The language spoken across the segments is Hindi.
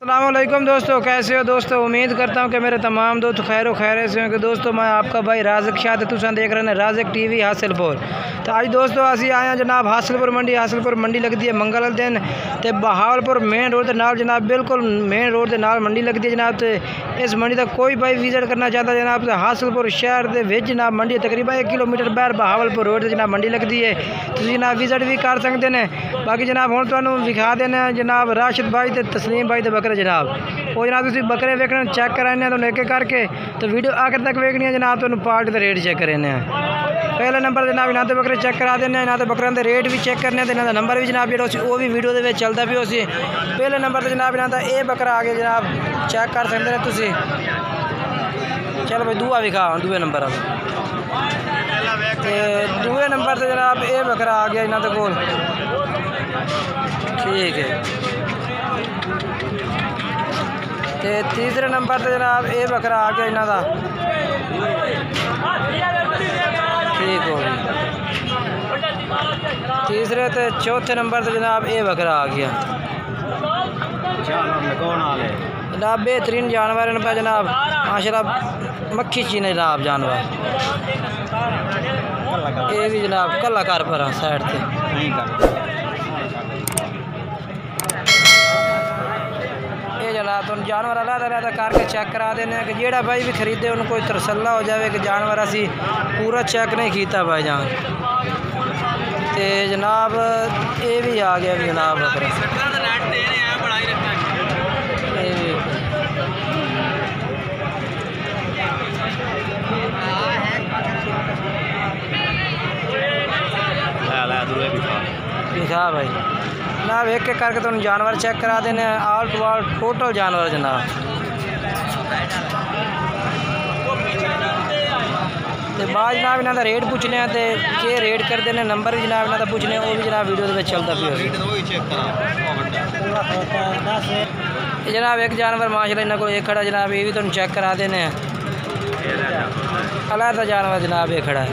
अस्सलामुअलैकुम दोस्तों, कैसे हो दोस्तों। उम्मीद करता हूँ कि मेरे तमाम दोस्त खैर खैर से होंगे। दोस्तों मैं आपका भाई राज़िक शाह ते तुसां देख रहे हैं राज़िक टीवी हासिलपुर। तो आज दोस्तों असी आए हैं जनाब हासिलपुर मंडी लगती है मंगल वाले दिन तो बहावलपुर मेन रोड के नाल जनाब बिल्कुल मेन रोड के नाल मंडी लगती है जनाब। तो इस मंडी तक कोई भाई विजिट करना चाहता जनाब तो हासिलपुर शहर के विच जनाब मंडी तकरीबन 1 किलोमीटर बाहर बहावलपुर रोड जनाब मंडी लगती है। तो जनाब विजिट भी कर सकते हैं। बाकी जनाब हुण तुहानूं विखा देना जनाब राशिद भाई ते तस्लीम भाई दे बकरे जनाब वो जनाब तुसीं बकरे वेखने चेक कराने तो एक एक करके तो वीडियो आखिर तक वेखनी है जनाब। तुहानूं पार्ट का रेट चेक कराने पहले नंबर जनाब इन्हां दे बकरे चेक करा देने इन्हां दे बकरियां दे रेट भी चेक करने इन्हां दा नंबर भी जनाब जो वो भी वीडियो दे विच चलदा पिया उसी। पहले नंबर ते जनाब इन्हां दा ये बकरा आ गया जनाब चेक कर सकते हैं तुसीं। चलो भाई दूआ विखा दूए नंबर दूए नंबर से जनाब ये बकरा आ गया इन्हां दे कोल। ठीक है ते तीसरे नंबर से जनाब ये बकरा आ गया इन्हां दा। ठीक हो गई। तीसरे ते चौथे नंबर से जनाब ये बकरा आ गया जनाब। बेहतरीन जानवर पे जनाब माशाल्लाह मक्खी चीने जनाब जानवर ये भी जनाब कला कर पर साइड से जनाब तो जानवर अलग करके चेक करा देने कि जेड़ा भाई भी खरीदे उनको कोई तरसला हो जाए कि जानवर असी पूरा चेक नहीं किया भाई जान। तो जनाब ये भी आ गया भी जनाब लिखा भाई जनाब एक एक करके तुम जानवर चेक करा देने आल टू आल टोटल जानवर जनाब। तो बाद जनाब इन्हों का रेट पूछने तो के रेट कर देने नंबर भी जनाब इन्हों का पूछने वो भी जनाब वीडियो के चलता पिया। जनाब एक जानवर माशाल्लाह इन्हों को एक खड़ा जनाब ये भी तुम चेक करा देने अलहदा जानवर जनाब ये खड़ा है।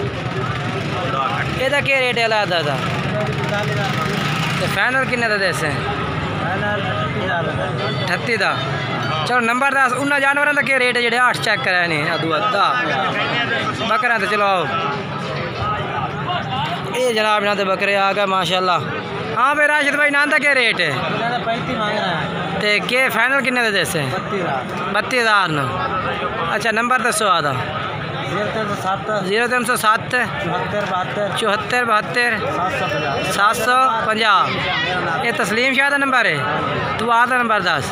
यदा क्या रेट है अलहदा का तो फाइनल किन्ने का देसे 38 का। चलो नंबर 10 उन्होंने जानवरों का क्या रेट है जो 8 चेक कराए नहीं अदू अद्धा बकरा। तो चलो आओ ये जनाब इन्होंने बकरे आ गए माशाल्लाह। हाँ भाई राशिद भाई इन्हों का क्या रेट है तो के फाइनल किन्ने का देसे 32,000 न। अच्छा नंबर दसो आदा 0307 74 72 750। ये तस्लीम शाह का नंबर है तू आधा नंबर 10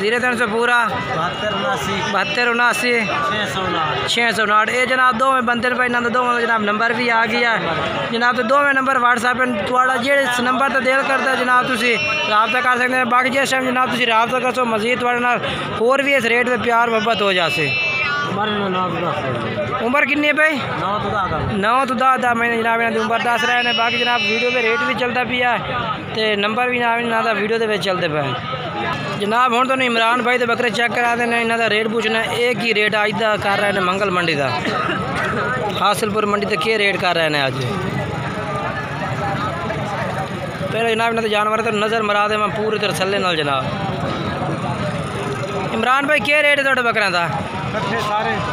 0300 पूरा 72 79 659। ये जनाब दो में बंदे पे इन्होंने दो में जनाब नंबर भी आ गया जनाब। तो दो में नंबर व्हाट्सएप थोड़ा जेड़े नंबर तो दिल करता जनाब तुसी रबता कर सकते हैं। बाकी जिस टाइम जनाब तुसी रबता करो मजीद थोड़े नाल होर भी इस रेट पर प्यार मोहब्बत हो जाए। उम्र कितनी है भाई 9 तो 10 महीने जनाब इन्होंने उम्र दस रहे हैं। बाकी जनाब वीडियो पे रेट भी चलता पिया तो नंबर भी जनाब इन्हों का वीडियो के चलते पे जनाब। हुण तुहानूं इमरान भाई के बकरे चेक करा देने इन्हों का रेट पूछना एक ही रेट अज का कर रहे हैं मंगल मंडी का हासिलपुर मंडी तो क्या रेट कर रहे हैं अज। पहले जनाब इन्होंने जानवर तो नज़र मरा दे मैं पूरी तरह थले नाल जनाब। इमरान भाई क्या रेट है थोड़े बकरियां का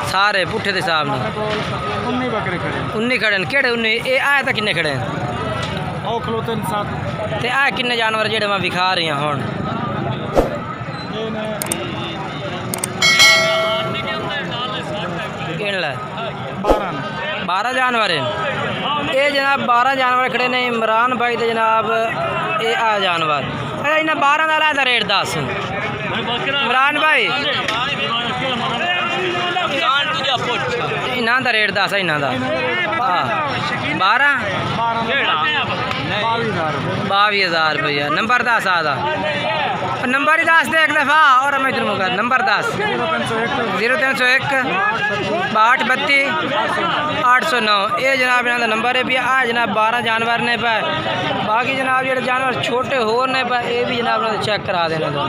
सारे पुठे के हिसाब न 19 खड़े केड़े 19 ये आए तो किन्ने खड़े ते आ किन्ने जानवर जेड़े मैं विखा रही हूँ हुण 12 जानवर हैं। ये जनाब 12 जानवर खड़े ने इमरान भाई तो जनाब ये आ जानवर इन्हें 12 का अलग रेट 10 इमरान भाई इन्हों का रेट 10 है इन्हों का 22,000 रुपया। नंबर 10 आदा नंबर ही 10 दे एक दफ़ा और मैं इधर मुका नंबर 10 0301 62 809। ये जनाब इन्हों का नंबर है भी आ जनाब 12 जानवर ने पे। बाकी जनाब जो जानवर छोटे होर ने पे ये भी जनाब चेक करा देने दो।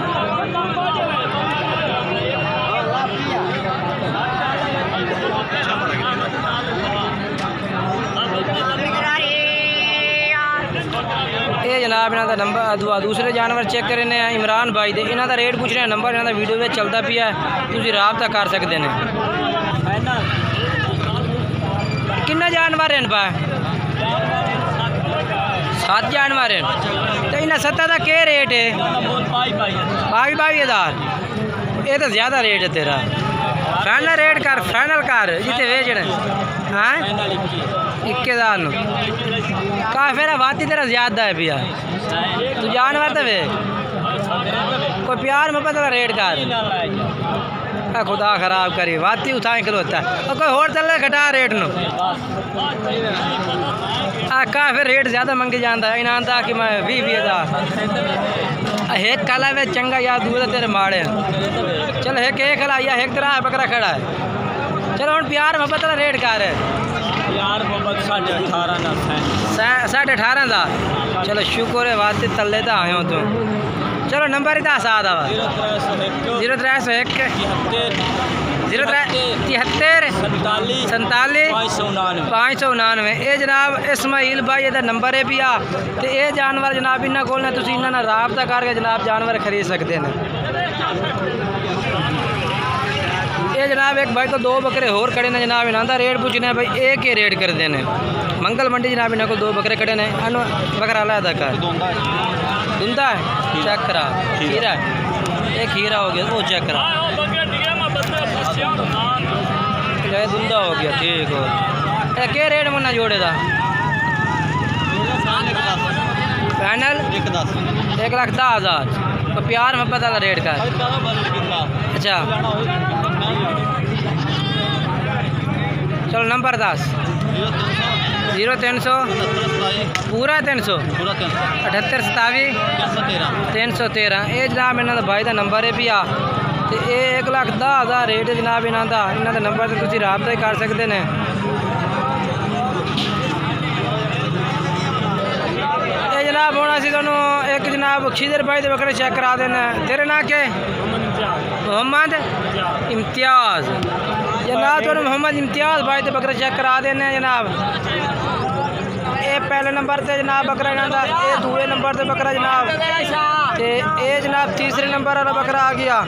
ये जनाब इन्हों का नंबर दूसरे जानवर चेक करने इमरान भाई दे इन्हों का रेट पूछ रहे हैं नंबर इन्हों का वीडियो में चलता पिया तुम राबता कर सकते हैं। किन्ने जानवर हैं पा 7 जानवर हैं तो इन्हें 7 का क्या रेट है 22,000 ये तो ज़्यादा रेट है तेरा फाइनल रेट कर फाइनल कर जितने वेचने हाँ 21,000 काफी वाती तेरा ज़्यादा है भैया तू जानवर तो वे कोई प्यार में पता रेट कर खुदा खराब करी वाती उठाए खिलोता और कोई होर चल घटा रेट नो काफी रेट ज़्यादा मंगी जाता है इन्हें आंदा कि मैं 20,000 एक कला वे चंगा यार दूर तेरे माड़े चल एक खला या एक तरह बकरा खड़ा है चलो हम प्यार में पता रेट कर यार 18,500 चलो शुक्र है वाती तले तो आए हो तुम चलो नंबर ही दस आ 0301 73 47 599 ये जनाब इस्माइल भाई ये नंबर है भी तो ये जानवर जनाब इन्होंने कोल तुम इन्होंने राबता करके जनाब जानवर खरीद सकते हैं। ये जनाब एक भाई तो 2 बकरे होर खड़े ने जनाब इन्हों का रेट पूछना है भाई एक ही रेट करते हैं मंगल मंडी जनाब इन्होंने को 2 बकरे खड़े ने बकरा लादा कर दुंदा है चेक करा खीरा है एक खीरा हो गया वो चेक करा दुंदा हो गया ठीक हो क्या रेट मुन्ना जोड़े का फाइनल 1,10,000 तो प्यार में पता था रेट का अच्छा चलो नंबर 10 0300 पूरा 300 78 27 313 ये जनाब इन्हों भाई का नंबर है भी तो ये 1,10,000 रेट है जनाब इन्हों का नंबर से तुम राबता ही कर सकते हैं। ये जनाब हूँ असी थोनों एक जनाब खिजर भाई के बकरे चेक करा देना तेरे ना के मोहम्मद इम्तियाज़ जनाब तो मोहम्मद इम्तियाज़ भाई के बकरे चेक करा देने जनाब ये पहले नंबर से जनाब बकरा इन्हों ये दूसरे नंबर से बकरा जनाब तो ये जनाब तीसरे नंबर वाला बकरा आ गया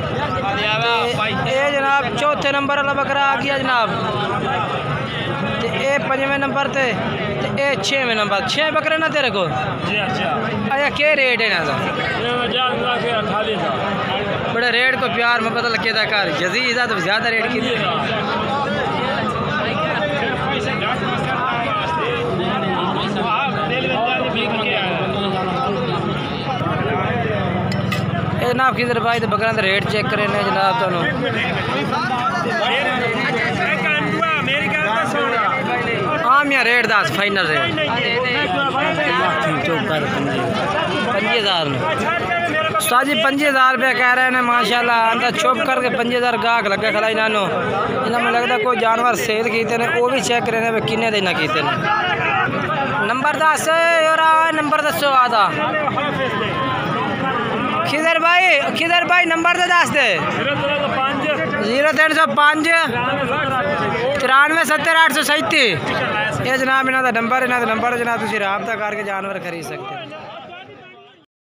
ये जनाब चौथे नंबर वाला बकरा आ गया जनाब तो ये 5वें नंबर से ये 6वें नंबर 6 बकरे ना तेरे को अच्छा क्या रेट है ना बड़े रेट को प्यार में पता लगे था कार जजीज़ा तो ज़्यादा रेट की जनाब किधर भाई तो बकरा का रेट चेक करें जनाब तो आम या रेट 10 फाइनल रेट 5,000 साजी 5,000 रुपया कह रहे हैं माशाल्लाह अंदर चुप करके 5,000 गाहक लगे खड़ा इन्हों इन्होंने लगता कोई जानवर सेल किए ने वो भी चेक करें भाई किन्ने दिन किए नंबर 10 और नंबर 10 आधा खिदर भाई नंबर तो 10 दे 0305 93 70 837 ये जनाब इन्हों का नंबर जनाब तुम राबता करके जानवर खरीद सकते हैं।